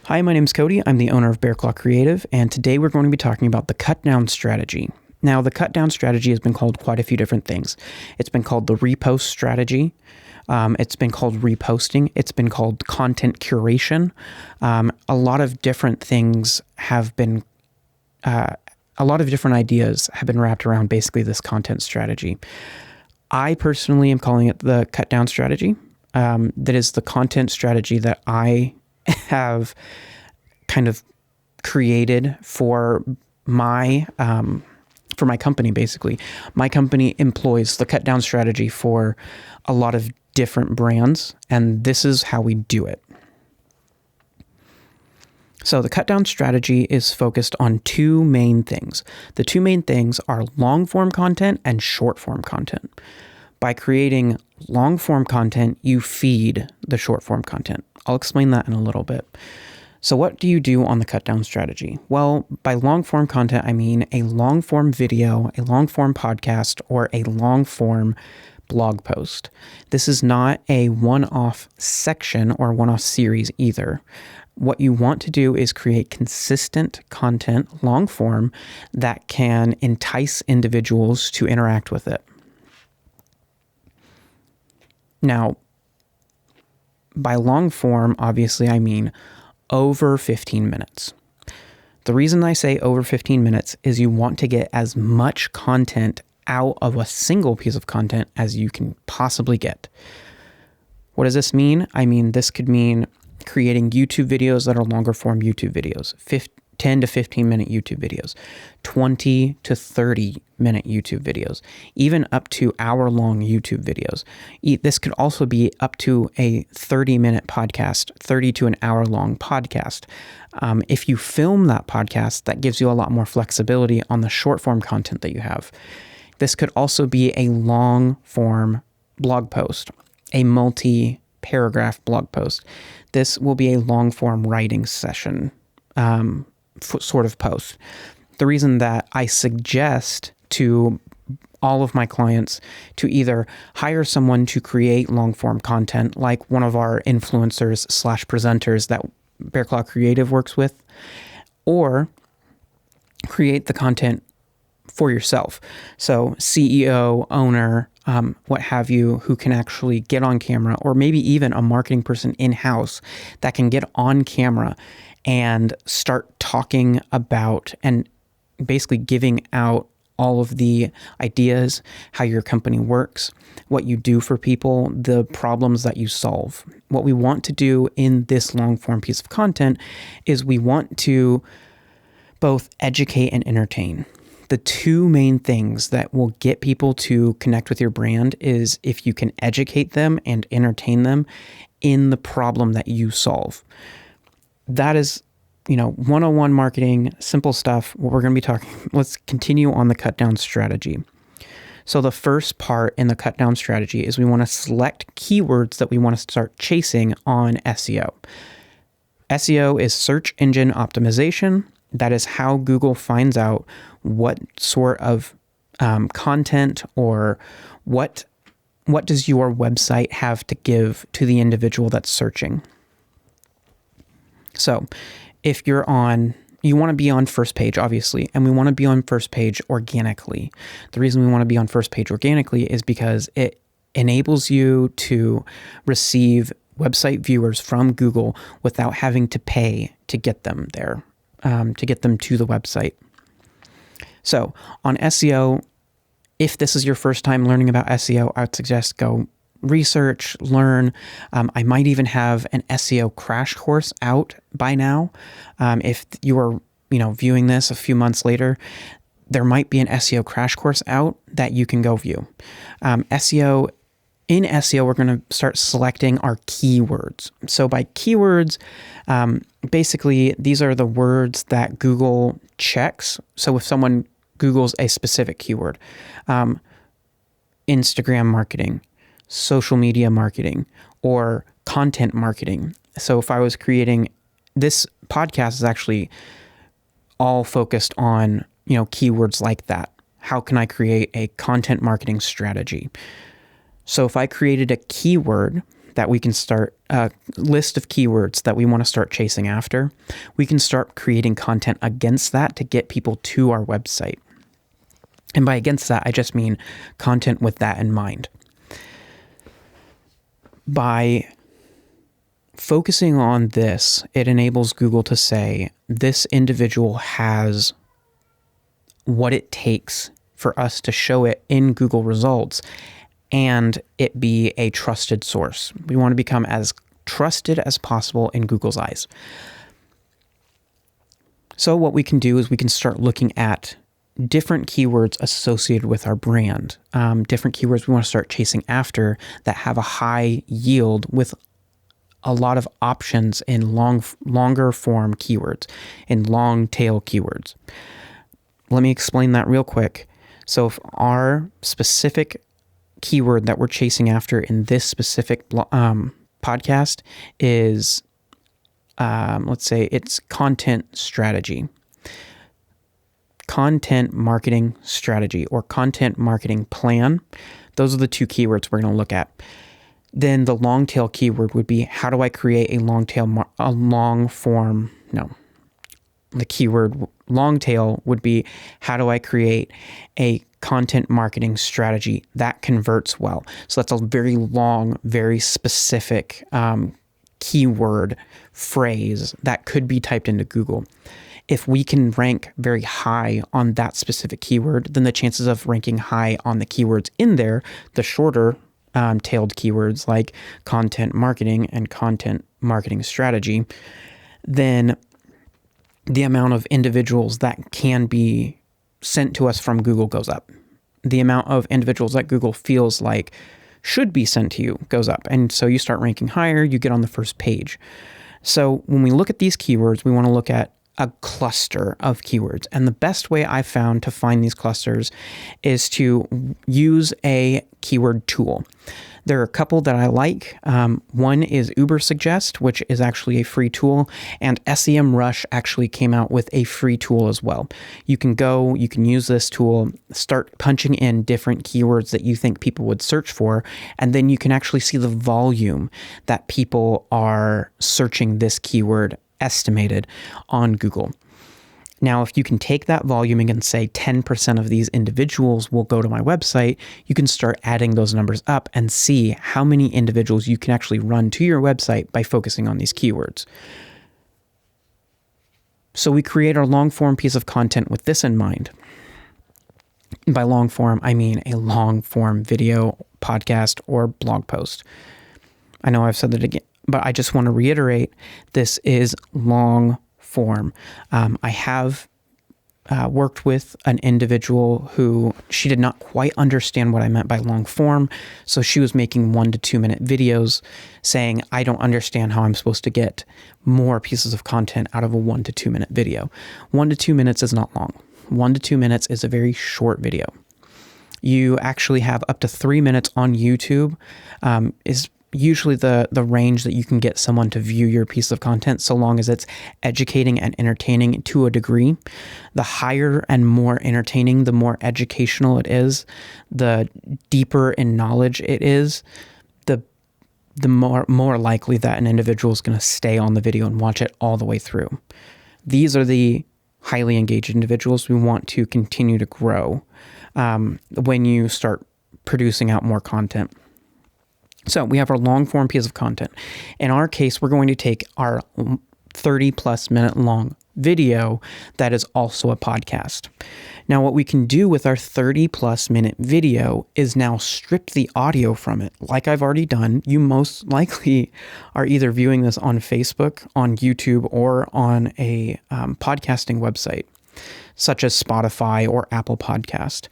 Hi, my name is Cody. I'm the owner of Bear Claw Creative, and today we're going to be talking about the Cutdown Strategy. Now, the Cutdown Strategy has been called quite a few different things. It's been called the repost strategy. It's been called reposting. It's been called content curation. A lot of different things have been, a lot of different ideas have been wrapped around basically this content strategy. I personally am calling it the Cutdown Strategy. That is the content strategy that I have kind of created for my company. Basically, my company employs the Cutdown Strategy for a lot of different brands, and this is how we do it. So the Cutdown Strategy is focused on two main things. The two main things are long-form content and short-form content. By creating long-form content, you feed the short-form content. I'll explain that in a little bit. So what do you do on the Cutdown Strategy? Well, by long-form content, I mean a long-form video, a long-form podcast, or a long-form blog post. This is not a one-off section or one-off series either. What you want to do is create consistent content, long-form, that can entice individuals to interact with it. Now, by long form, obviously, I mean over 15 minutes. The reason I say over 15 minutes is you want to get as much content out of a single piece of content as you can possibly get. What does this mean? I mean, this could mean creating YouTube videos that are longer form YouTube videos, 10 to 15 minute YouTube videos, 20 to 30 minute YouTube videos, even up to hour-long YouTube videos. This could also be up to a 30-minute podcast, 30 to an hour-long podcast. If you film that podcast, that gives you a lot more flexibility on the short-form content that you have. This could also be a long-form blog post, a multi-paragraph blog post. This will be a long-form writing session sort of post. The reason that I suggest to all of my clients to either hire someone to create long-form content, like one of our influencers / presenters that Bear Claw Creative works with, or create the content for yourself. So CEO, owner, what have you, who can actually get on camera, or maybe even a marketing person in-house that can get on camera and start talking about and basically giving out all of the ideas, how your company works, what you do for people, the problems that you solve. What we want to do in this long form piece of content is we want to both educate and entertain. The two main things that will get people to connect with your brand is if you can educate them and entertain them in the problem that you solve. That is, 101 marketing, simple stuff, what we're going to be talking. Let's continue on the Cutdown Strategy. So the first part in the Cutdown Strategy is we want to select keywords that we want to start chasing on SEO. SEO is search engine optimization. That is how Google finds out what sort of content or what does your website have to give to the individual that's searching. So if you want to be on first page, obviously, and we want to be on first page organically. The reason we want to be on first page organically is because it enables you to receive website viewers from Google without having to pay to get them there, to get them to the website. So on SEO, if this is your first time learning about SEO, I would suggest go research, learn. I might even have an SEO crash course out by now. If you are, viewing this a few months later, there might be an SEO crash course out that you can go view. In SEO, we're going to start selecting our keywords. So by keywords, basically, these are the words that Google checks. So if someone Googles a specific keyword, Instagram marketing, social media marketing, or content marketing. So if I was creating this podcast is actually all focused on, keywords like that. How can I create a content marketing strategy? So if I created a keyword that we can start, a list of keywords that we want to start chasing after, we can start creating content against that to get people to our website. And by against that, I just mean content with that in mind. By focusing on this, it enables Google to say, this individual has what it takes for us to show it in Google results and it be a trusted source. We want to become as trusted as possible in Google's eyes. So what we can do is we can start looking at different keywords associated with our brand, different keywords we want to start chasing after that have a high yield with a lot of options in longer form keywords, in long tail keywords. Let me explain that real quick. So if our specific keyword that we're chasing after in this specific podcast is, let's say it's content strategy, content marketing strategy, or content marketing plan, those are the two keywords we're going to look at. Then the long tail keyword would be, how do I create a long tail, the keyword long tail would be, how do I create a content marketing strategy that converts well? So that's a very long, very specific keyword phrase that could be typed into Google. If we can rank very high on that specific keyword, then the chances of ranking high on the keywords in there, the shorter tailed keywords like content marketing and content marketing strategy, then the amount of individuals that can be sent to us from Google goes up. The amount of individuals that Google feels like should be sent to you goes up. And so you start ranking higher, you get on the first page. So when we look at these keywords, we want to look at a cluster of keywords. And the best way I've found to find these clusters is to use a keyword tool. There are a couple that I like. One is Ubersuggest, which is actually a free tool, and SEMrush actually came out with a free tool as well. You can use this tool, start punching in different keywords that you think people would search for, and then you can actually see the volume that people are searching this keyword estimated on Google. Now, if you can take that volume and say 10% of these individuals will go to my website, you can start adding those numbers up and see how many individuals you can actually run to your website by focusing on these keywords. So we create our long form piece of content with this in mind. By long form, I mean a long form video, podcast, or blog post. I know I've said that again, but I just want to reiterate, this is long form. I have worked with an individual who she did not quite understand what I meant by long form. So she was making 1 to 2 minute videos saying, I don't understand how I'm supposed to get more pieces of content out of a 1 to 2 minute video. 1 to 2 minutes is not long. 1 to 2 minutes is a very short video. You actually have up to 3 minutes on YouTube, is usually the range that you can get someone to view your piece of content, so long as it's educating and entertaining to a degree. The higher and more entertaining, the more educational it is, the deeper in knowledge it is, the more likely that an individual is going to stay on the video and watch it all the way through. These are the highly engaged individuals we want to continue to grow when you start producing out more content. So we have our long form piece of content. In our case, we're going to take our 30 plus minute long video that is also a podcast. Now, what we can do with our 30 plus minute video is now strip the audio from it. Like I've already done, you most likely are either viewing this on Facebook, on YouTube, or on a podcasting website, such as Spotify or Apple Podcast.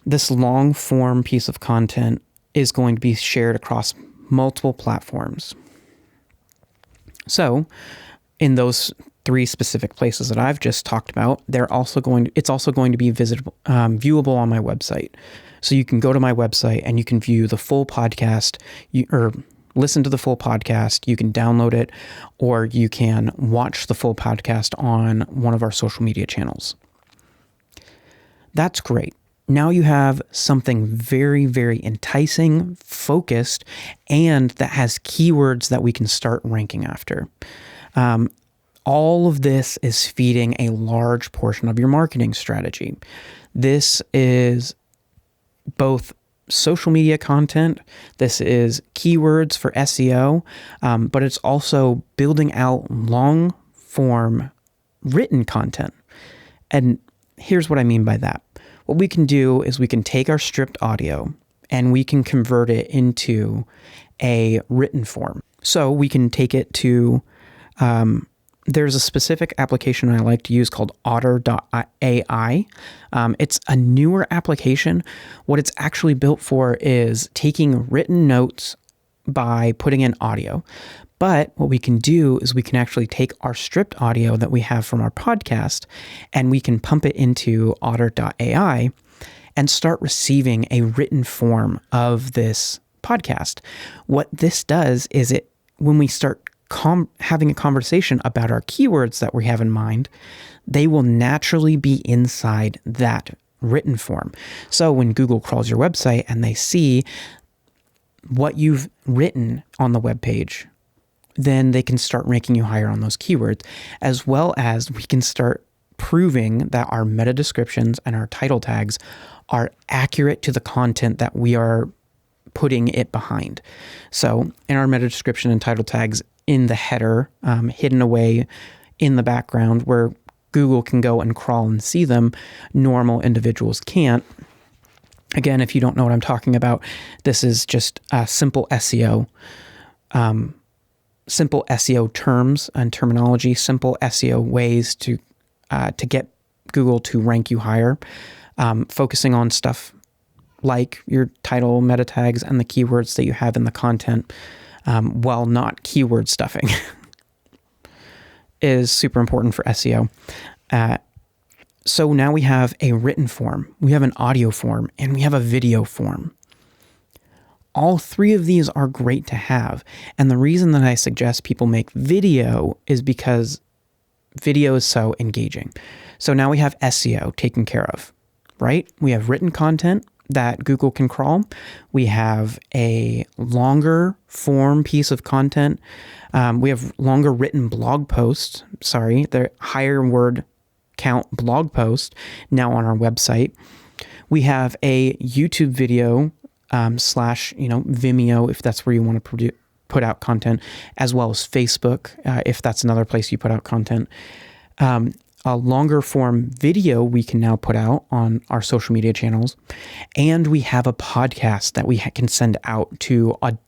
This long form piece of content is going to be shared across multiple platforms. So in those 3 specific places that I've just talked about, it's also going to be viewable on my website. So you can go to my website and you can view the full podcast, or listen to the full podcast. You can download it, or you can watch the full podcast on one of our social media channels. That's great. Now you have something very, very enticing, focused, and that has keywords that we can start ranking after. All of this is feeding a large portion of your marketing strategy. This is both social media content, this is keywords for SEO, but it's also building out long form written content. And here's what I mean by that. What we can do is we can take our stripped audio and we can convert it into a written form. So we can take it to, there's a specific application I like to use called Otter.ai. It's a newer application. What it's actually built for is taking written notes by putting in audio. But what we can do is we can actually take our stripped audio that we have from our podcast and we can pump it into Otter.ai and start receiving a written form of this podcast. What this does is when we start having a conversation about our keywords that we have in mind, they will naturally be inside that written form. So when Google crawls your website and they see what you've written on the web page, then they can start ranking you higher on those keywords, as well as we can start proving that our meta descriptions and our title tags are accurate to the content that we are putting it behind. So in our meta description and title tags, in the header, hidden away in the background where Google can go and crawl and see them, normal individuals can't. Again, if you don't know what I'm talking about, this is just simple SEO. Simple SEO terms and terminology, simple SEO ways to get Google to rank you higher, focusing on stuff like your title, meta tags, and the keywords that you have in the content, while not keyword stuffing, is super important for SEO. So now we have a written form, we have an audio form, and we have a video form. All three of these are great to have. And the reason that I suggest people make video is because video is so engaging. So now we have SEO taken care of, right? We have written content that Google can crawl. We have a longer form piece of content. We have longer written blog posts. They're higher word count blog post now on our website. We have a YouTube video / Vimeo, if that's where you want to put out content, as well as Facebook, if that's another place you put out content. A longer form video we can now put out on our social media channels. And we have a podcast that we can send out to a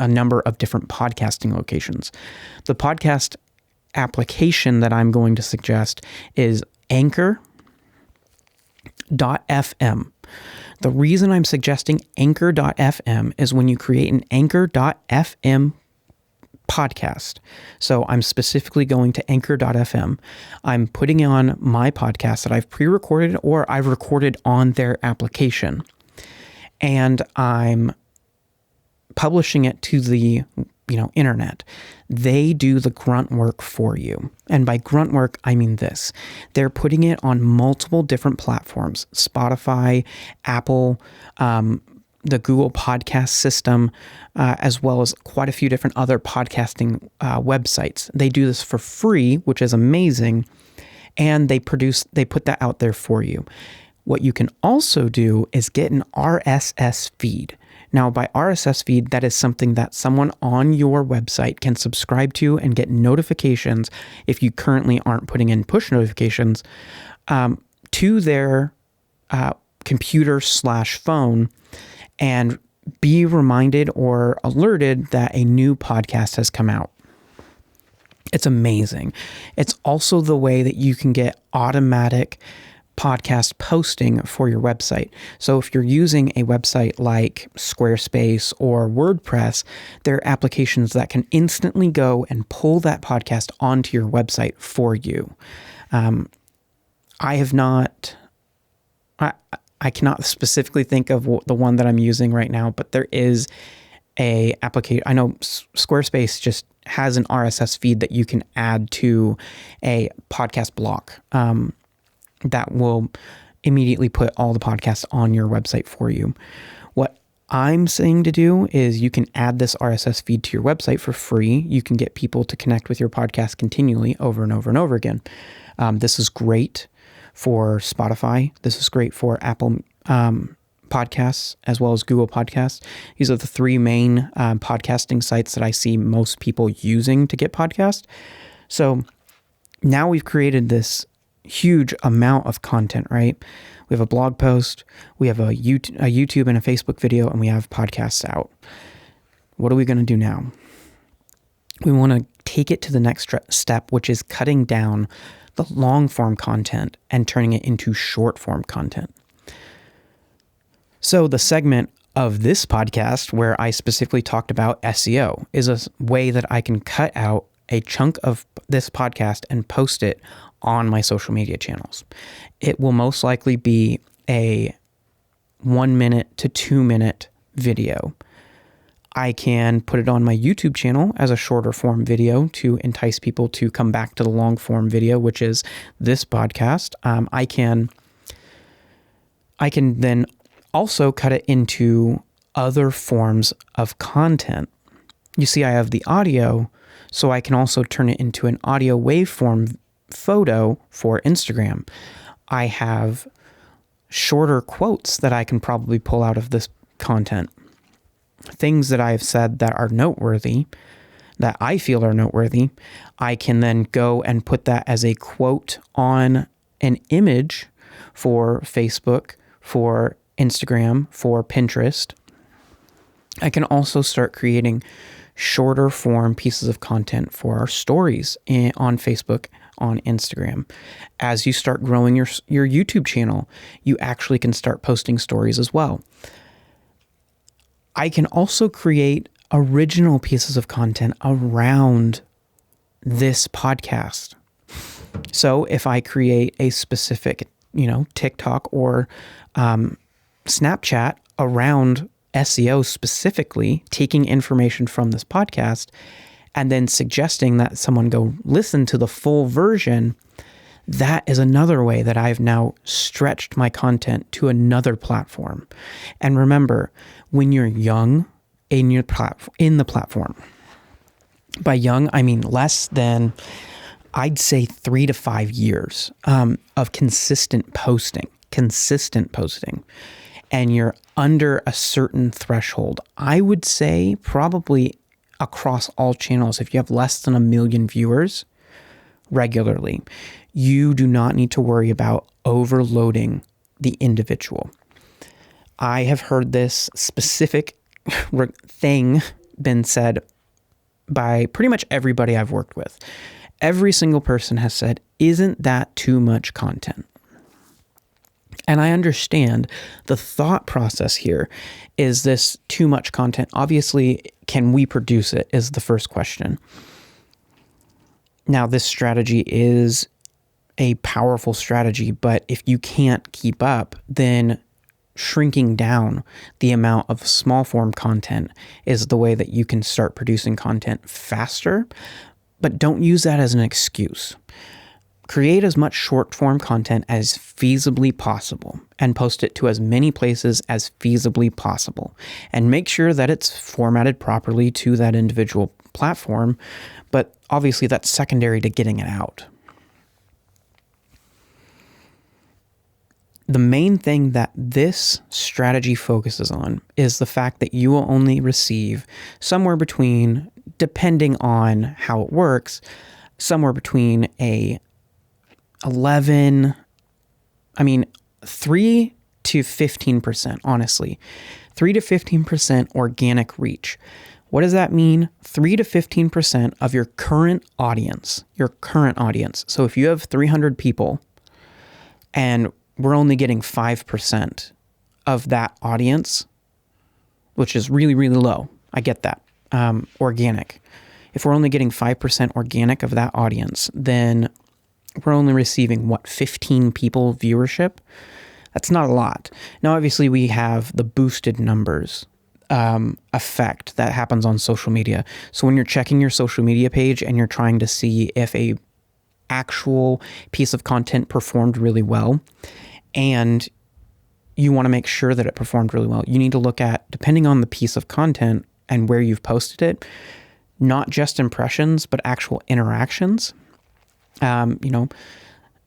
number of different podcasting locations. The podcast application that I'm going to suggest is Anchor.fm. The reason I'm suggesting Anchor.fm is when you create an Anchor.fm podcast. So I'm specifically going to Anchor.fm. I'm putting on my podcast that I've pre-recorded or I've recorded on their application. And I'm publishing it to the internet. They do the grunt work for you. And by grunt work, I mean this. They're putting it on multiple different platforms, Spotify, Apple, the Google podcast system, as well as quite a few different other podcasting websites. They do this for free, which is amazing. And they put that out there for you. What you can also do is get an RSS feed. Now, by RSS feed, that is something that someone on your website can subscribe to and get notifications if you currently aren't putting in push notifications to their computer / phone and be reminded or alerted that a new podcast has come out. It's amazing. It's also the way that you can get automatic podcast posting for your website. So if you're using a website like Squarespace or WordPress, there are applications that can instantly go and pull that podcast onto your website for you. I cannot specifically think of the one that I'm using right now, but there is a application. I know Squarespace just has an RSS feed that you can add to a podcast block. That will immediately put all the podcasts on your website for you. What I'm saying to do is you can add this RSS feed to your website for free. You can get people to connect with your podcast continually over and over and over again. This is great for Spotify. This is great for Apple Podcasts as well as Google Podcasts. These are the three main podcasting sites that I see most people using to get podcasts. So now we've created this huge amount of content, right? We have a blog post, we have a YouTube and a Facebook video, and we have podcasts out. What are we going to do now? We want to take it to the next step, which is cutting down the long form content and turning it into short form content. So the segment of this podcast where I specifically talked about SEO is a way that I can cut out a chunk of this podcast and post it on my social media channels. It will most likely be a 1 minute to 2 minute video. I can put it on my YouTube channel as a shorter form video to entice people to come back to the long form video, which is this podcast. I can then also cut it into other forms of content. You see, I have the audio, so I can also turn it into an audio waveform photo for Instagram. I have shorter quotes that I can probably pull out of this content. Things that I have said that are noteworthy, that I feel are noteworthy, I can then go and put that as a quote on an image for Facebook, for Instagram, for Pinterest. I can also start creating shorter form pieces of content for our stories on Facebook, on Instagram. As you start growing your YouTube channel, you actually can start posting stories as well. I can also create original pieces of content around this podcast. So if I create a specific, TikTok or Snapchat around SEO specifically, taking information from this podcast and then suggesting that someone go listen to the full version, that is another way that I've now stretched my content to another platform. And remember, when you're young in the platform, by young, I mean less than, I'd say 3 to 5 years of consistent posting, and you're under a certain threshold, I would say probably across all channels, if you have less than 1 million viewers regularly, you do not need to worry about overloading the individual. I have heard this specific thing been said by pretty much everybody I've worked with. Every single person has said, "Isn't that too much content?" And I understand the thought process here. Is this too much content? Obviously, can we produce it is the first question. Now, this strategy is a powerful strategy, but if you can't keep up, then shrinking down the amount of small form content is the way that you can start producing content faster, but don't use that as an excuse. Create as much short form content as feasibly possible and post it to as many places as feasibly possible, and make sure that it's formatted properly to that individual platform, but obviously that's secondary to getting it out. The main thing that this strategy focuses on is the fact that you will only receive somewhere between, depending on how it works, somewhere between 3 to 15%, honestly. 3 to 15% organic reach. What does that mean? 3 to 15% of your current audience. So if you have 300 people and we're only getting 5% of that audience, which is really, really low. I get that. Organic. If we're only getting 5% organic of that audience, then we're only receiving, 15 people viewership? That's not a lot. Now, obviously, we have the boosted numbers effect that happens on social media. So when you're checking your social media page and you're trying to see if a actual piece of content performed really well, and you want to make sure that it performed really well. You need to look at, depending on the piece of content and where you've posted it, not just impressions, but actual interactions.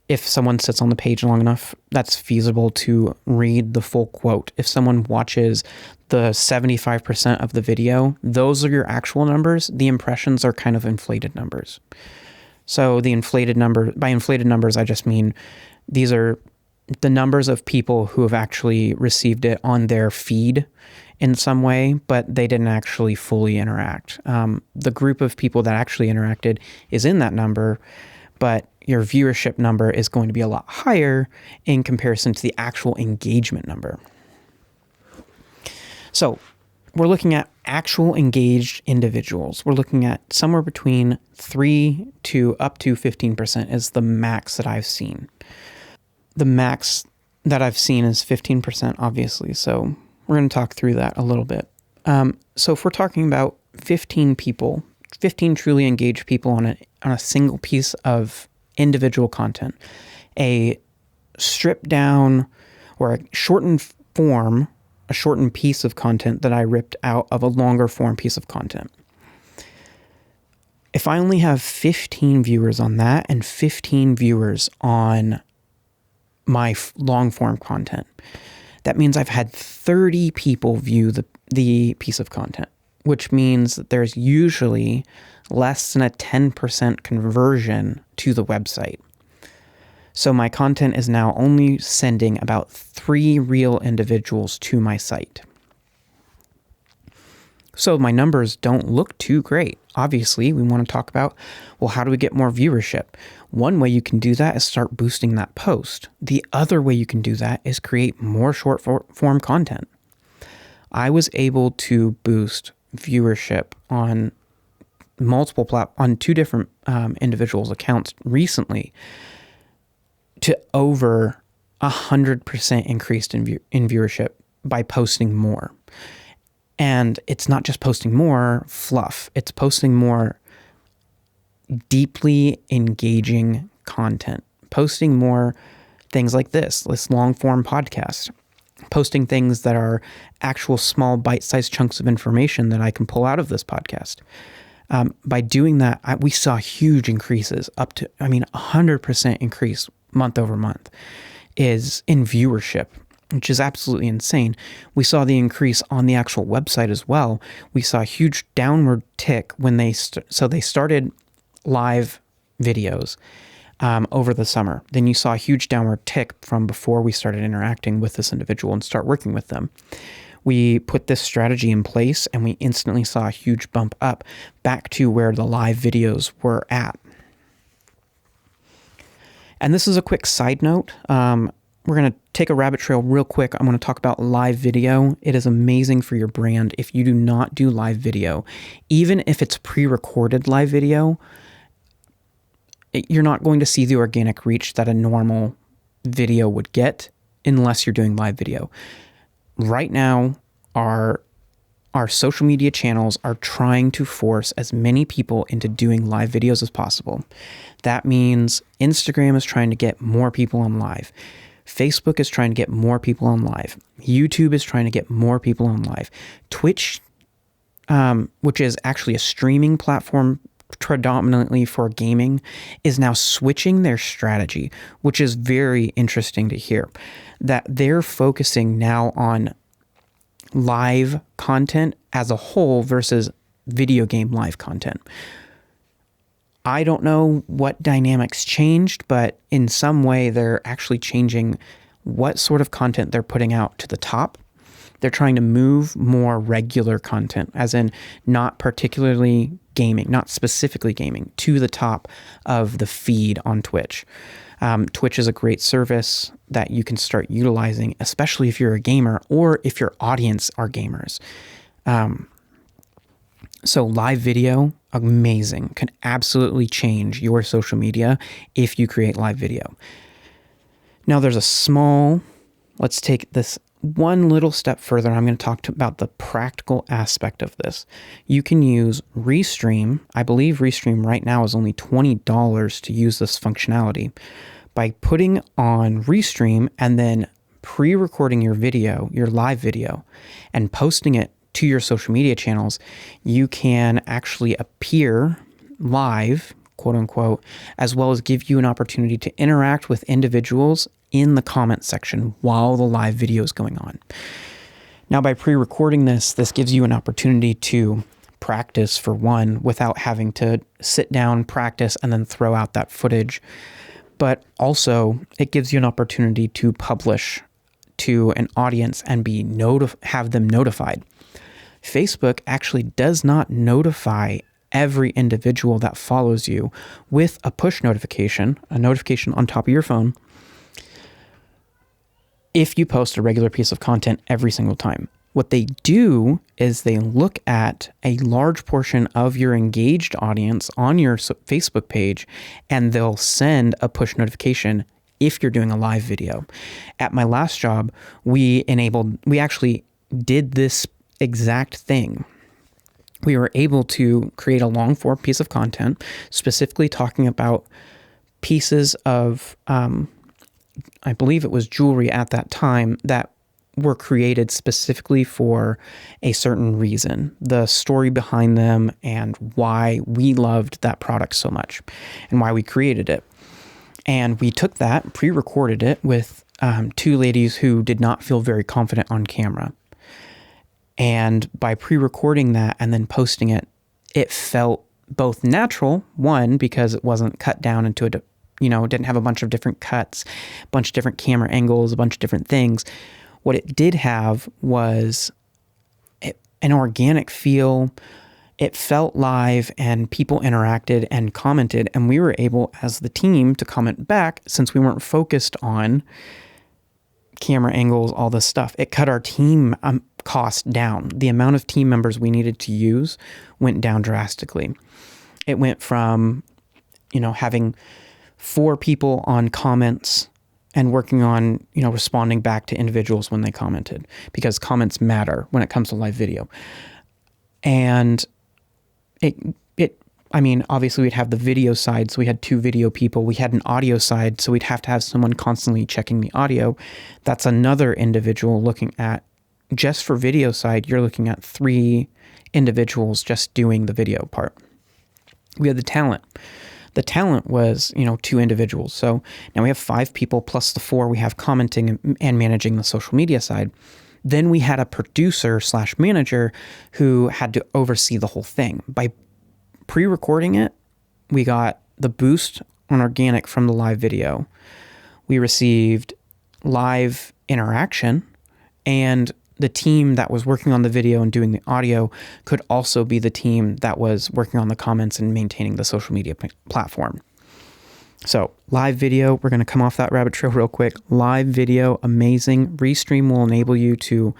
If someone sits on the page long enough, that's feasible to read the full quote. If someone watches the 75% of the video, those are your actual numbers. The impressions are kind of inflated numbers. So by inflated numbers, I just mean these are the numbers of people who have actually received it on their feed in some way, but they didn't actually fully interact. The group of people that actually interacted is in that number, but your viewership number is going to be a lot higher in comparison to the actual engagement number. So we're looking at actual engaged individuals. We're looking at somewhere between 3 to up to 15% is the max that I've seen. The max that I've seen is 15%, obviously. So we're going to talk through that a little bit. So if we're talking about 15 people, 15 truly engaged people on a single piece of individual content, a stripped down or a shortened form, a shortened piece of content that I ripped out of a longer form piece of content. If I only have 15 viewers on that and 15 viewers on my long form content, that means I've had 30 people view the piece of content, which means that there's usually less than a 10% conversion to the website. So my content is now only sending about 3 real individuals to my site. So my numbers don't look too great. Obviously, we want to talk about, well, how do we get more viewership? One way you can do that is start boosting that post. The other way you can do that is create more short form content. I was able to boost viewership on on 2 different individuals' accounts recently to over 100% increased in viewership by posting more. And it's not just posting more fluff, it's posting more deeply engaging content, posting more things like this long form podcast, posting things that are actual small bite-sized chunks of information that I can pull out of this podcast. By doing that, we saw huge increases, up to 100% increase month over month is in viewership, which is absolutely insane. We saw the increase on the actual website as well. We saw a huge downward tick when they started live videos over the summer. Then you saw a huge downward tick from before we started interacting with this individual and start working with them. We put this strategy in place and we instantly saw a huge bump up back to where the live videos were at. And this is a quick side note. We're going to take a rabbit trail real quick. I'm going to talk about live video. It is amazing for your brand if you do not do live video. Even if it's pre-recorded live video, you're not going to see the organic reach that a normal video would get unless you're doing live video. Right now, our social media channels are trying to force as many people into doing live videos as possible. That means Instagram is trying to get more people on live. Facebook is trying to get more people on live. YouTube is trying to get more people on live. Twitch, which is actually a streaming platform predominantly for gaming, is now switching their strategy, which is very interesting to hear, that they're focusing now on live content as a whole versus video game live content. I don't know what dynamics changed, but in some way they're actually changing what sort of content they're putting out to the top. They're trying to move more regular content, as in not particularly gaming, not specifically gaming, to the top of the feed on Twitch. Twitch is a great service that you can start utilizing, especially if you're a gamer or if your audience are gamers. So live video, amazing, can absolutely change your social media if you create live video. Now let's take this one little step further. I'm going to talk about the practical aspect of this. You can use Restream. I believe Restream right now is only $20 to use this functionality. By putting on Restream and then pre-recording your video, your live video, and posting it to your social media channels, you can actually appear live, quote unquote, as well as give you an opportunity to interact with individuals in the comment section while the live video is going on. Now, by pre-recording this gives you an opportunity to practice, for one, without having to sit down, practice, and then throw out that footage. But also, it gives you an opportunity to publish to an audience and have them notified. Facebook actually does not notify every individual that follows you with a push notification, a notification on top of your phone, if you post a regular piece of content every single time. What they do is they look at a large portion of your engaged audience on your Facebook page, and they'll send a push notification if you're doing a live video. At my last job, we actually did this exact thing. We were able to create a long form piece of content, specifically talking about pieces of, I believe it was jewelry at that time, that were created specifically for a certain reason, the story behind them and why we loved that product so much and why we created it. And we took that, pre-recorded it with two ladies who did not feel very confident on camera. And by pre-recording that and then posting it, it felt both natural, one, because it wasn't cut down into it didn't have a bunch of different cuts, a bunch of different camera angles, a bunch of different things. What it did have was an organic feel. It felt live, and people interacted and commented, and we were able, as the team, to comment back since we weren't focused on camera angles, all this stuff. It cut our team cost down. The amount of team members we needed to use went down drastically. It went from, having 4 people on comments and working on, responding back to individuals when they commented, because comments matter when it comes to live video. And obviously we'd have the video side, so we had 2 video people. We had an audio side, so we'd have to have someone constantly checking the audio. That's another individual looking at, just for video side, you're looking at 3 individuals just doing the video part. We had the talent. The talent was, 2 individuals. So now we have 5 people plus the 4 we have commenting and managing the social media side. Then we had a producer/manager who had to oversee the whole thing. By pre-recording it, we got the boost on organic from the live video. We received live interaction, and the team that was working on the video and doing the audio could also be the team that was working on the comments and maintaining the social media platform. So live video, we're going to come off that rabbit trail real quick. Live video, amazing. Restream will enable you to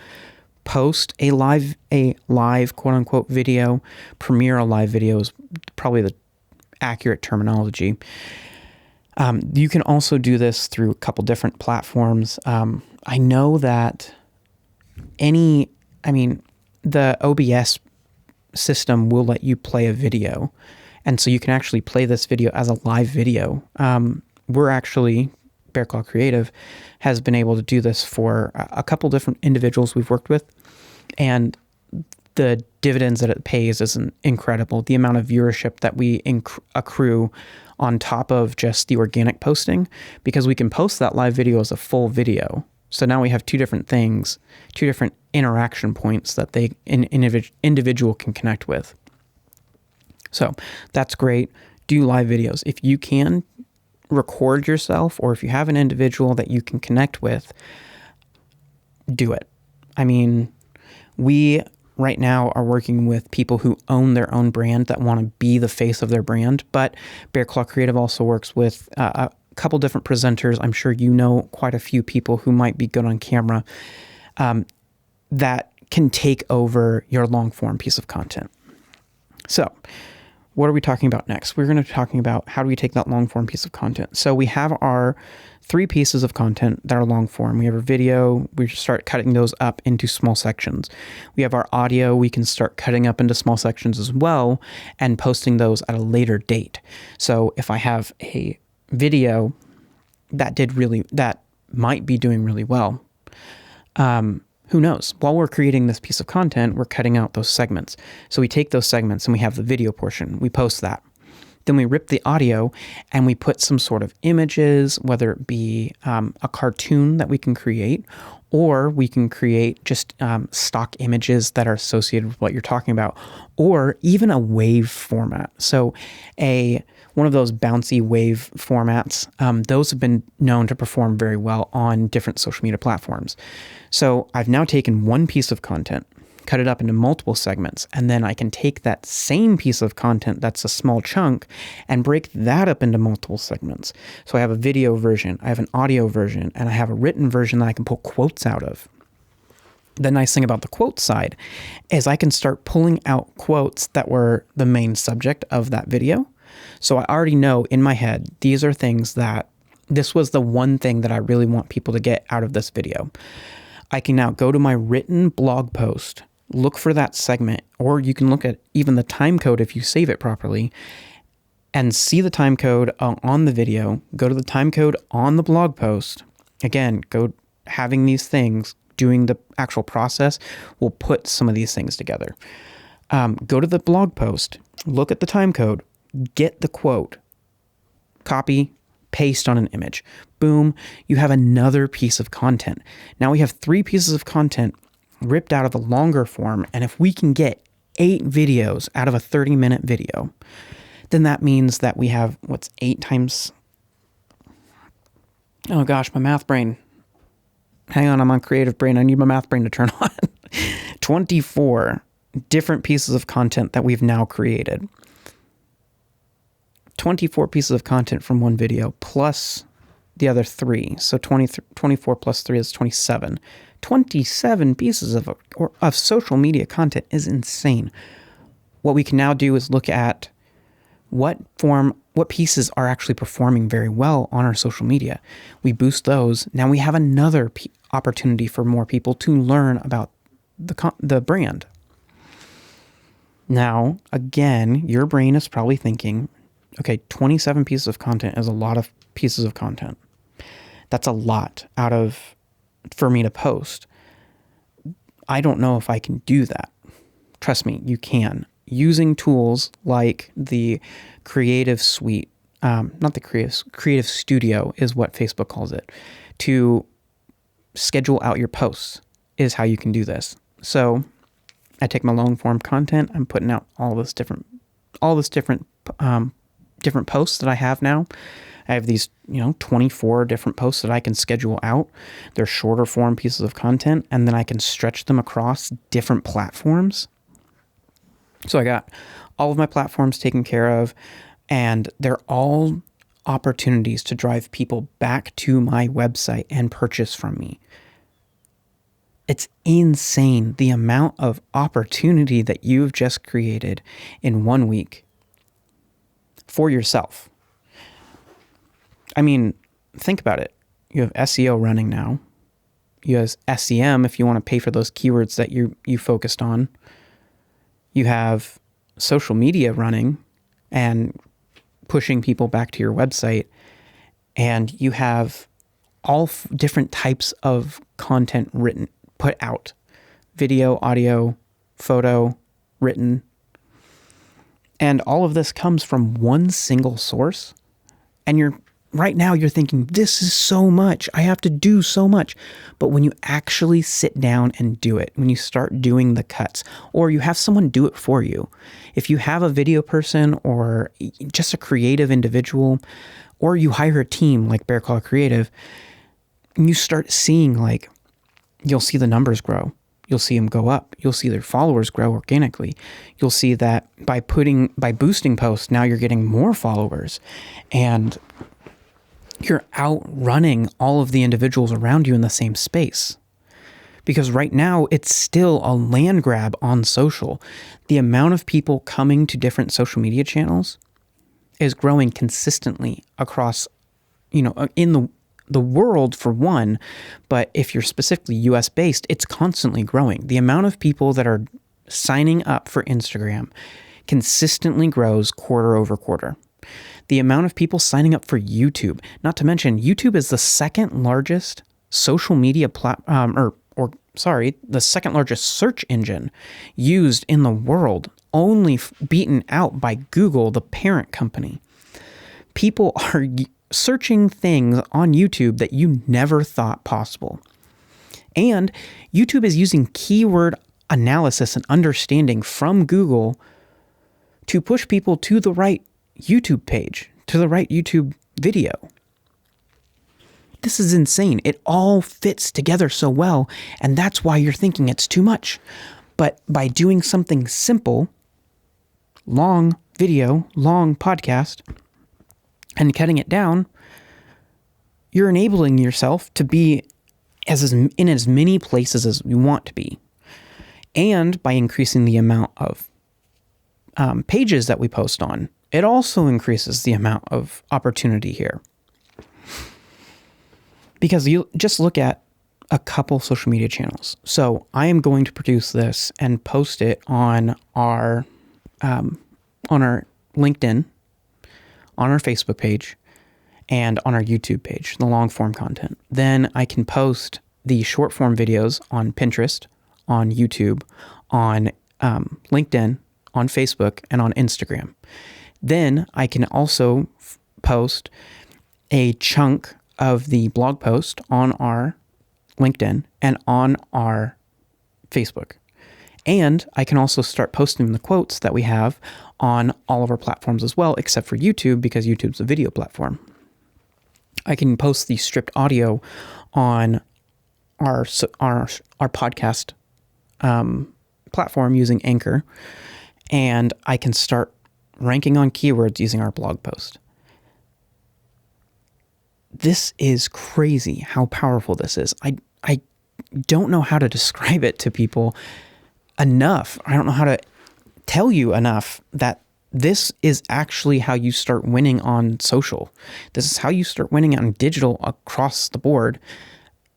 post a live quote unquote video. Premiere a live video is probably the accurate terminology. You can also do this through a couple different platforms. I know that the OBS system will let you play a video. And so you can actually play this video as a live video. Bear Claw Creative has been able to do this for a couple different individuals we've worked with. And the dividends that it pays is incredible. The amount of viewership that we accrue on top of just the organic posting, because we can post that live video as a full video. So now we have 2 different things, 2 different interaction points that an individual can connect with. So that's great. Do live videos. If you can record yourself, or if you have an individual that you can connect with, do it. We right now are working with people who own their own brand that want to be the face of their brand, but Bear Claw Creative also works with a couple different presenters. I'm sure you know quite a few people who might be good on camera that can take over your long form piece of content. So what are we talking about next? We're going to be talking about how do we take that long form piece of content. So we have our 3 pieces of content that are long form. We have our video. We start cutting those up into small sections. We have our audio. We can start cutting up into small sections as well and posting those at a later date. So if I have a video that might be doing really well. Who knows? While we're creating this piece of content, we're cutting out those segments. So we take those segments and we have the video portion. We post that. Then we rip the audio and we put some sort of images, whether it be a cartoon that we can create, or we can create just stock images that are associated with what you're talking about, or even a wave format. So one of those bouncy wave formats, those have been known to perform very well on different social media platforms. So I've now taken one piece of content, cut it up into multiple segments, and then I can take that same piece of content that's a small chunk and break that up into multiple segments. So I have a video version, I have an audio version, and I have a written version that I can pull quotes out of. The nice thing about the quote side is I can start pulling out quotes that were the main subject of that video. So I already know in my head, these are things that, this was the one thing that I really want people to get out of this video. I can now go to my written blog post, look for that segment, or you can look at even the time code if you save it properly and see the time code on the video, go to the time code on the blog post. Again, go having these things, doing the actual process will put some of these things together. Go to the blog post, look at the time code, get the quote, copy, paste on an image. Boom, you have another piece of content. Now we have 3 pieces of content ripped out of the longer form, and if we can get 8 videos out of a 30-minute video, then that means that we have, 8 times... Oh gosh, my math brain. Hang on, I'm on creative brain. I need my math brain to turn on. 24 different pieces of content that we've now created. 24 pieces of content from one video plus the other 3. So 24 plus 3 is 27. 27 pieces of social media content is insane. What we can now do is look at what pieces are actually performing very well on our social media. We boost those. Now we have another opportunity for more people to learn about the brand. Now, again, your brain is probably thinking, okay, 27 pieces of content is a lot of pieces of content. That's a lot for me to post. I don't know if I can do that. Trust me, you using tools like the Creative Suite, not the Creative Studio is what Facebook calls it, to schedule out your posts is how you can do this. So I take my long form content, I'm putting out all this different posts that I have now. I have these, 24 different posts that I can schedule out. They're shorter form pieces of content, and then I can stretch them across different platforms. So I got all of my platforms taken care of, and they're all opportunities to drive people back to my website and purchase from me. It's insane the amount of opportunity that you've just created in 1 week for yourself. I mean, think about it. You have SEO running now. You have SEM if you want to pay for those keywords that you focused on. You have social media running and pushing people back to your website. And you have all different types of content put out. Video, audio, photo, written. And all of this comes from one single source. And right now you're thinking, this is so much. I have to do so much. But when you actually sit down and do it, when you start doing the cuts, or you have someone do it for you, if you have a video person or just a creative individual, or you hire a team like Bear Claw Creative, you start seeing you'll see the numbers grow. You'll see them go up. You'll see their followers grow organically. You'll see that by boosting posts, now you're getting more followers, and you're outrunning all of the individuals around you in the same space. Because right now, it's still a land grab on social. The amount of people coming to different social media channels is growing consistently across, in the world for one, but if you're specifically US based, it's constantly growing. The amount of people that are signing up for Instagram consistently grows quarter over quarter. The amount of people signing up for YouTube, not to mention YouTube is the second largest social media the second largest search engine used in the world, only beaten out by Google, the parent company. People are searching things on YouTube that you never thought possible. And YouTube is using keyword analysis and understanding from Google to push people to the right YouTube page, to the right YouTube video. This is insane. It all fits together so well, and that's why you're thinking it's too much. But by doing something simple, long video, long podcast, and cutting it down, you're enabling yourself to be in as many places as you want to be. And by increasing the amount of pages that we post on, it also increases the amount of opportunity here. Because you just look at a couple social media channels. So I am going to produce this and post it on our LinkedIn, on our Facebook page, and on our YouTube page, the long form content. Then I can post the short form videos on Pinterest, on YouTube, on LinkedIn, on Facebook, and on Instagram. Then I can also post a chunk of the blog post on our LinkedIn and on our Facebook. And I can also start posting the quotes that we have on all of our platforms as well, except for YouTube, because YouTube's a video platform. I can post the stripped audio on our podcast platform using Anchor, and I can start ranking on keywords using our blog post. This is crazy how powerful this is. I don't know how to describe it to people enough. I don't know how to tell you enough that this is actually how you start winning on social. This is how you start winning on digital across the board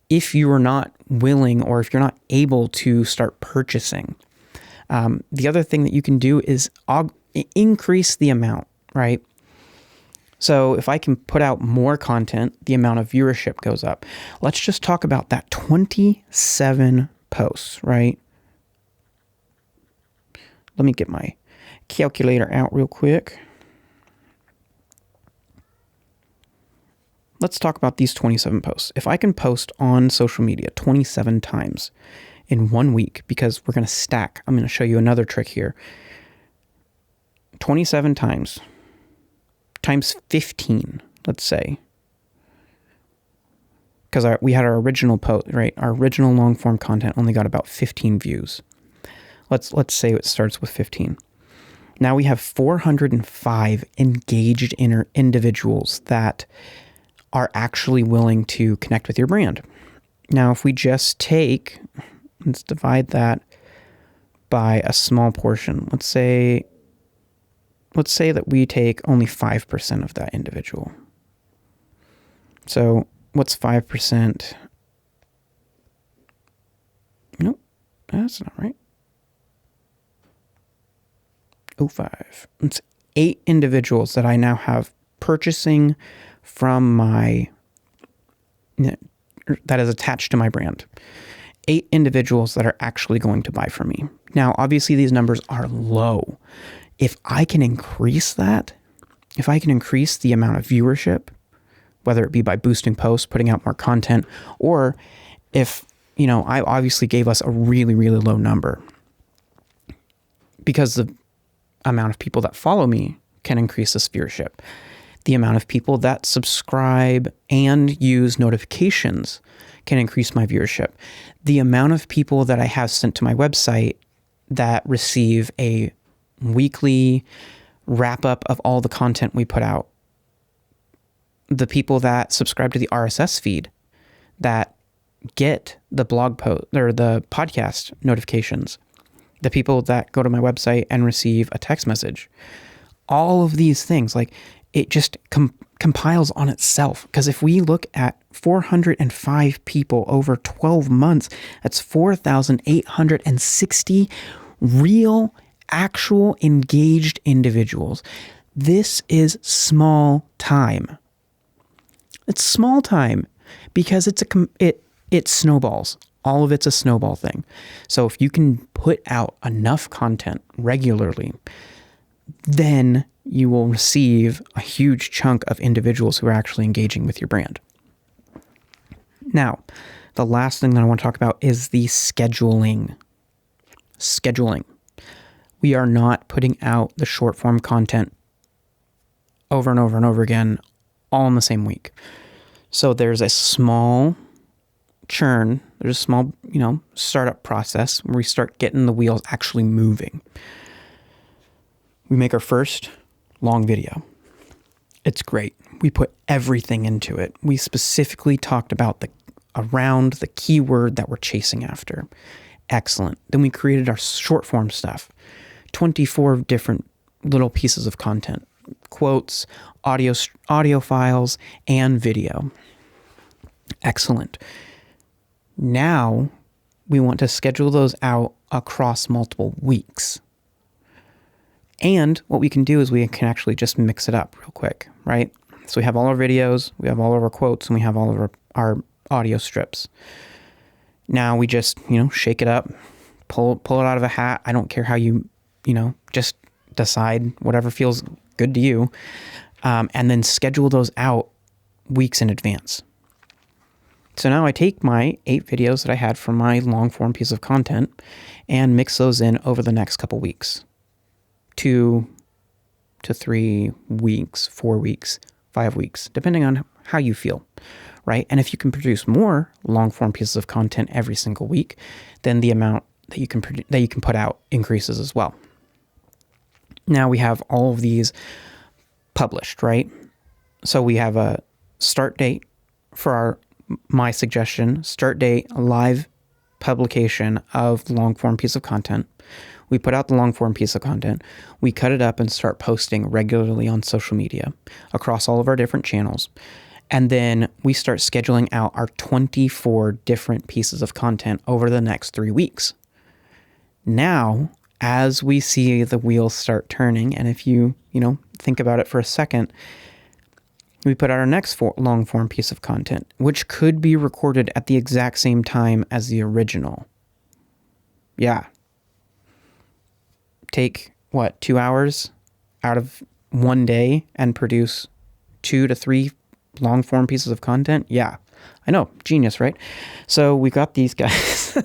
if you are not willing or if you're not able to start purchasing. The other thing that you can do is increase the amount, right? So if I can put out more content, the amount of viewership goes up. Let's just talk about that 27 posts, right? Let me get my calculator out real quick. Let's talk about these 27 posts. If I can post on social media 27 times in 1 week, because we're going to stack, I'm going to show you another trick here. 27 times 15, let's say. Because we had our original post, right? Our original long form content only got about 15 views. Let's say it starts with 15. Now we have 405 engaged individuals that are actually willing to connect with your brand. Now, if we just let's divide that by a small portion. Let's say that we take only 5% of that individual. So what's 5%? Nope, that's not right. 05. It's 8 individuals that I now have purchasing from that is attached to my brand. 8 individuals that are actually going to buy from me. Now, obviously these numbers are low. If I can increase that, if I can increase the amount of viewership, whether it be by boosting posts, putting out more content, or if, I obviously gave us a really, really low number, because the amount of people that follow me can increase this viewership. The amount of people that subscribe and use notifications can increase my viewership. The amount of people that I have sent to my website that receive a weekly wrap up of all the content we put out. The people that subscribe to the RSS feed that get the blog post or the podcast notifications. The people that go to my website and receive a text message. All of these things, like it just compiles on itself. Because if we look at 405 people over 12 months, that's 4,860 real, actual engaged individuals. This is small time. It's small time because it snowballs. All of it's a snowball thing. So if you can put out enough content regularly, then you will receive a huge chunk of individuals who are actually engaging with your brand. Now, the last thing that I want to talk about is the scheduling. Scheduling. We are not putting out the short form content over and over and over again, all in the same week. So there's a small churn, there's a small, startup process where we start getting the wheels actually moving. We make our first long video. It's great. We put everything into it. We specifically talked about around the keyword that we're chasing after. Excellent. Then we created our short form stuff. 24 different little pieces of content, quotes, audio files, and video. Excellent. Now we want to schedule those out across multiple weeks. And what we can do is we can actually just mix it up real quick, right? So we have all our videos, we have all of our quotes, and we have all of our audio strips. Now we just, shake it up, pull it out of a hat. I don't care how you just decide whatever feels good to you, and then schedule those out weeks in advance. So now I take my 8 videos that I had from my long form piece of content and mix those in over the next couple weeks. 2 to 3 weeks, 4 weeks, 5 weeks, depending on how you feel, right? And if you can produce more long form pieces of content every single week, then the amount that you can put out increases as well. Now we have all of these published, right? So we have a start date for my suggestion, start date, a live publication of the long form piece of content. We put out the long form piece of content. We cut it up and start posting regularly on social media across all of our different channels. And then we start scheduling out our 24 different pieces of content over the next 3 weeks. Now, as we see the wheels start turning, and if you think about it for a second, we put out our next long form piece of content, which could be recorded at the exact same time as the original. Yeah. Take 2 hours out of one day and produce 2 to 3 long form pieces of content? Yeah. I know, genius, right? So we've got these guys.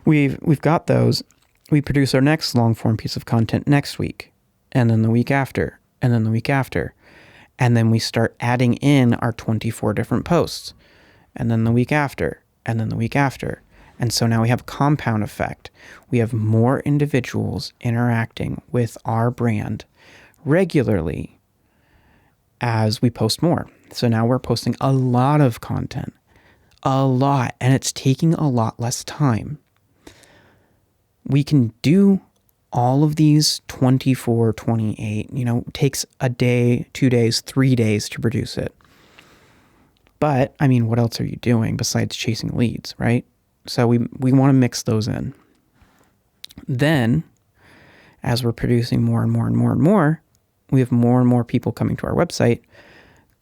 we've got those. We produce our next long form piece of content next week, and then the week after, and then the week after. And then we start adding in our 24 different posts, and then the week after, and then the week after. And so now we have a compound effect. We have more individuals interacting with our brand regularly as we post more. So now we're posting a lot of content, and it's taking a lot less time. We can do all of these 24, 28, takes a day, 2 days, 3 days to produce it. But, what else are you doing besides chasing leads, right? So we want to mix those in. Then, as we're producing more and more and more and more, we have more and more people coming to our website.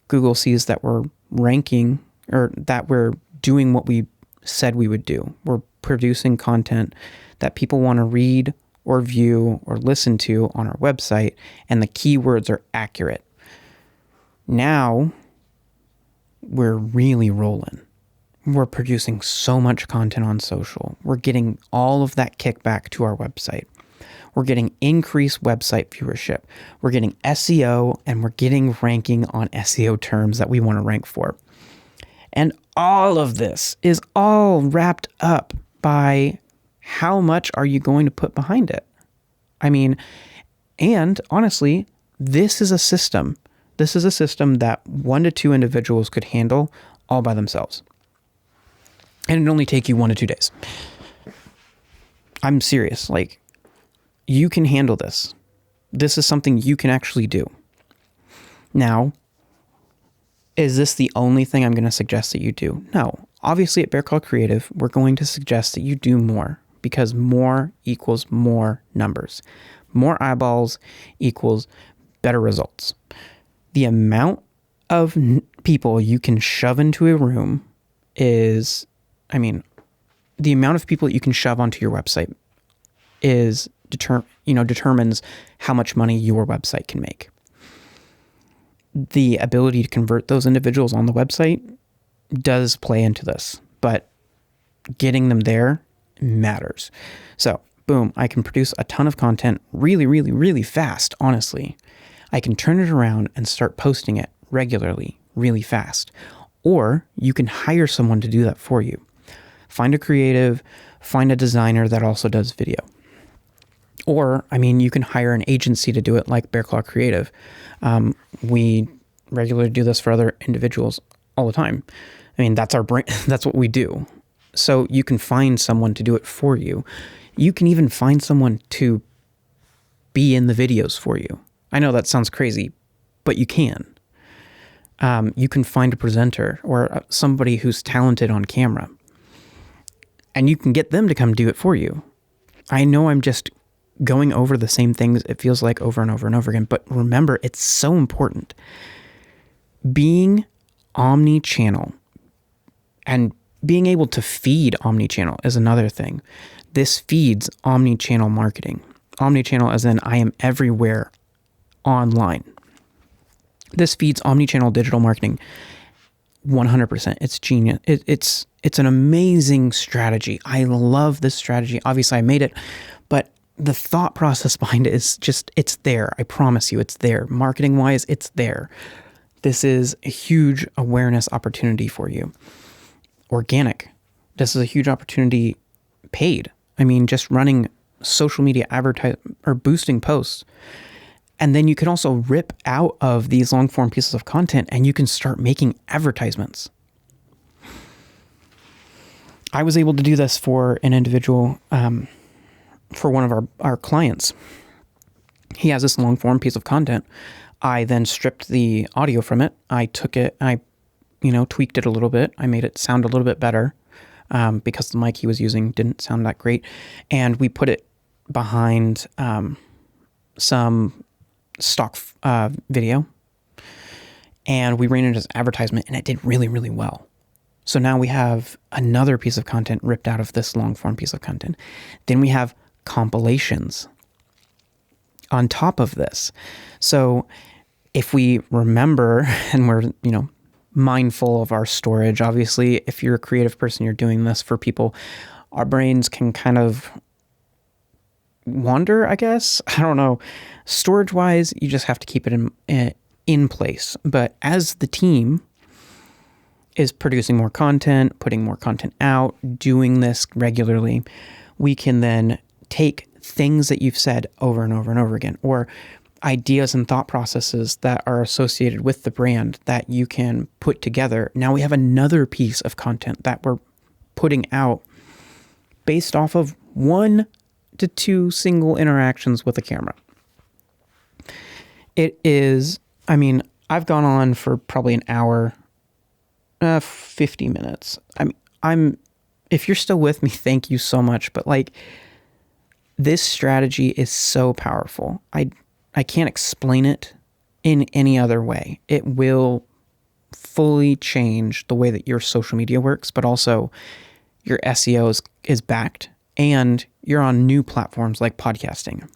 Google sees that we're ranking, or that we're doing what we said we would do. We're producing content that people want to read or view or listen to on our website, and the keywords are accurate. Now we're really rolling. We're producing so much content on social. We're getting all of that kickback to our website. We're getting increased website viewership. We're getting SEO, and we're getting ranking on SEO terms that we want to rank for. And all of this is all wrapped up by how much are you going to put behind it? And honestly, this is a system. This is a system that 1 to 2 individuals could handle all by themselves. And it'd only take you 1 to 2 days. I'm serious. You can handle this. This is something you can actually do. Now, is this the only thing I'm going to suggest that you do? No. Obviously, at Bear Call Creative, we're going to suggest that you do more, because more equals more numbers. More eyeballs equals better results. The amount of people you can shove into a room is, the amount of people that you can shove onto your website is determines how much money your website can make. The ability to convert those individuals on the website does play into this, but getting them there matters. So, boom, I can produce a ton of content really, really, really fast, honestly. I can turn it around and start posting it regularly, really fast. Or you can hire someone to do that for you. Find a creative, find a designer that also does video. Or, you can hire an agency to do it like Bear Claw Creative. We regularly do this for other individuals all the time. That's our brain. That's what we do. So you can find someone to do it for you. You can even find someone to be in the videos for you. I know that sounds crazy, but you can. You can find a presenter or somebody who's talented on camera, and you can get them to come do it for you. I know I'm just going over the same things, it feels like, over and over and over again, but remember, it's so important. Being omni-channel and being able to feed omni-channel is another thing. This feeds omni-channel marketing. Omni-channel as in I am everywhere online. This feeds omni-channel digital marketing 100%. It's genius. It's an amazing strategy. I love this strategy. Obviously, I made it, but the thought process behind it is just, it's there. I promise you, it's there. Marketing-wise, it's there. This is a huge awareness opportunity for you. Organic. This is a huge opportunity. Paid. Just running social media or boosting posts. And then you can also rip out of these long form pieces of content and you can start making advertisements. I was able to do this for an individual, for one of our clients. He has this long form piece of content. I then stripped the audio from it. I took it, I tweaked it a little bit. I made it sound a little bit better because the mic he was using didn't sound that great. And we put it behind some stock video. And we ran it as advertisement, and it did really, really well. So now we have another piece of content ripped out of this long form piece of content. Then we have compilations on top of this. So if we remember and we're, mindful of our storage, obviously, if you're a creative person, you're doing this for people, our brains can kind of wander, I guess. I don't know. Storage wise, you just have to keep it in place. But as the team is producing more content, putting more content out, doing this regularly, we can then take things that you've said over and over and over again, or ideas and thought processes that are associated with the brand that you can put together. Now we have another piece of content that we're putting out based off of 1 to 2 single interactions with a camera. It is, I've gone on for probably an hour, 50 minutes. If you're still with me, thank you so much. But this strategy is so powerful. I can't explain it in any other way. It will fully change the way that your social media works, but also your SEO is backed and you're on new platforms like podcasting.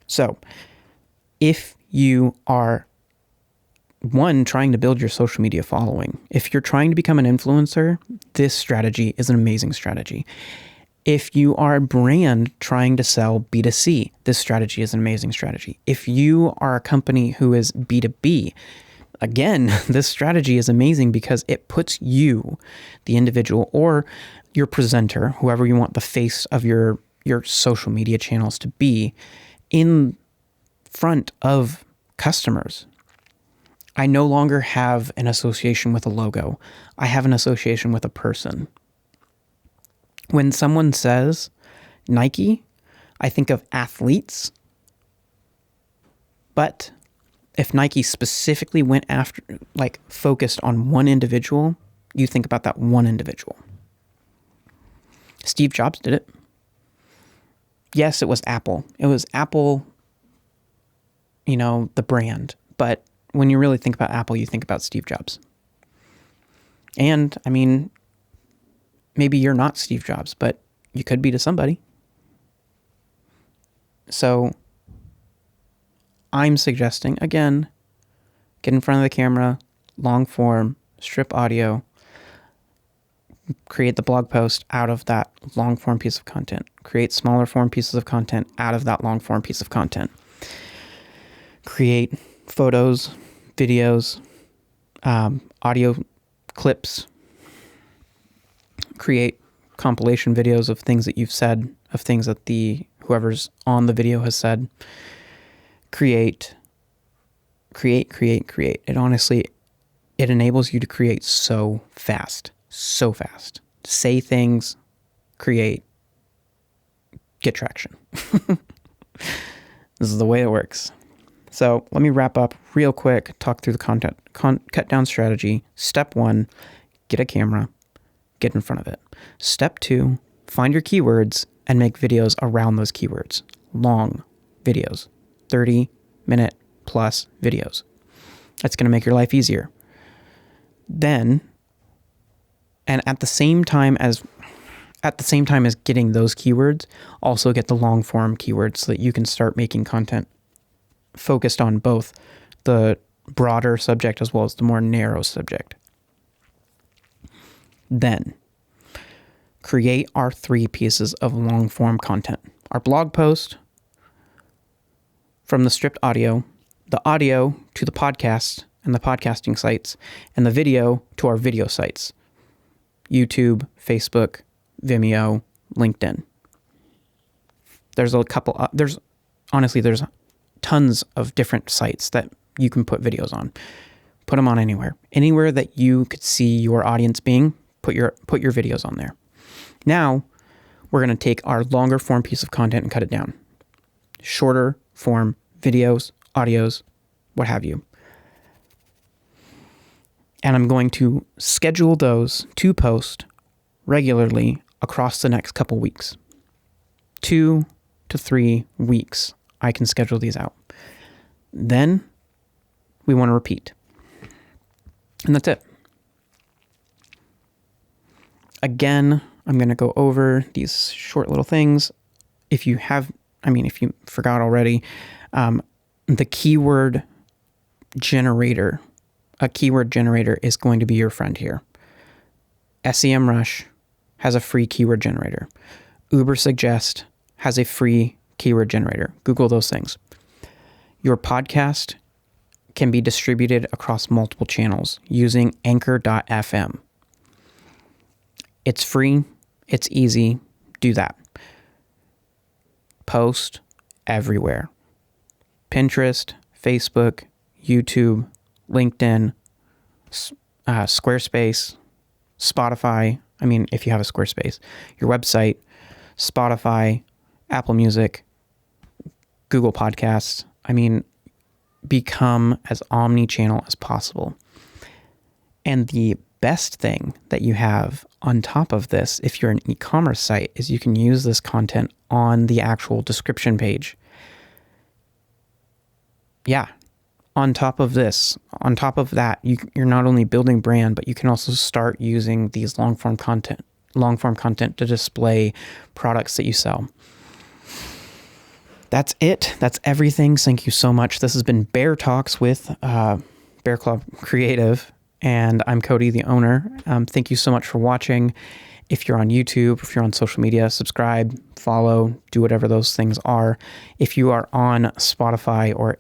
So if you are trying to build your social media following, if you're trying to become an influencer, this strategy is an amazing strategy. If you are a brand trying to sell B2C, this strategy is an amazing strategy. If you are a company who is B2B, again, this strategy is amazing because it puts you, the individual, or your presenter, whoever you want the face of your social media channels to be, in front of customers. I no longer have an association with a logo. I have an association with a person. When someone says Nike, I think of athletes. But if Nike specifically went after, focused on one individual, you think about that one individual. Steve Jobs did it. Yes, it was Apple. It was Apple the brand. But when you really think about Apple, you think about Steve Jobs. And I mean, maybe you're not Steve Jobs, but you could be to somebody. So I'm suggesting, again, get in front of the camera, long form, strip audio, create the blog post out of that long form piece of content, create smaller form pieces of content out of that long form piece of content, create photos, videos, audio clips, create compilation videos of things that you've said, of things that whoever's on the video has said. Create. It honestly, it enables you to create so fast. Say things, create, get traction. This is the way it works. So let me wrap up real quick, talk through the Cutdown strategy. Step 1, get a camera, get in front of it. Step 2, find your keywords and make videos around those keywords. Long videos, 30-minute plus videos. That's going to make your life easier. Then, and at the same time as getting those keywords, also get the long form keywords so that you can start making content focused on both the broader subject as well as the more narrow subject. Then create our 3 pieces of long form content. Our blog post from the stripped audio, the audio to the podcast and the podcasting sites, and the video to our video sites, YouTube, Facebook, Vimeo, LinkedIn. There's there's tons of different sites that you can put videos on. Put them on anywhere that you could see your audience being. Put your videos on there. Now we're going to take our longer form piece of content and cut it down. Shorter form videos, audios, what have you. And I'm going to schedule those to post regularly across the next couple weeks. 2 to 3 weeks, I can schedule these out. Then we want to repeat. And that's it. Again, I'm going to go over these short little things. If you forgot already, the keyword generator, a keyword generator is going to be your friend here. SEMrush has a free keyword generator. Ubersuggest has a free keyword generator. Google those things. Your podcast can be distributed across multiple channels using anchor.fm. It's free. It's easy. Do that. Post everywhere. Pinterest, Facebook, YouTube, LinkedIn, Squarespace, Spotify. If you have a Squarespace, your website, Spotify, Apple Music, Google Podcasts. Become as omni-channel as possible. And the best thing that you have on top of this, if you're an e-commerce site, is you can use this content on the actual description page. Yeah. On top of that, you're not only building brand, but you can also start using these long form content to display products that you sell. That's it. That's everything. Thank you so much. This has been Bear Talks with Bear Club Creative, and I'm Cody, the owner. Thank you so much for watching. If you're on YouTube, if you're on social media, subscribe, follow, do whatever those things are. If you are on Spotify or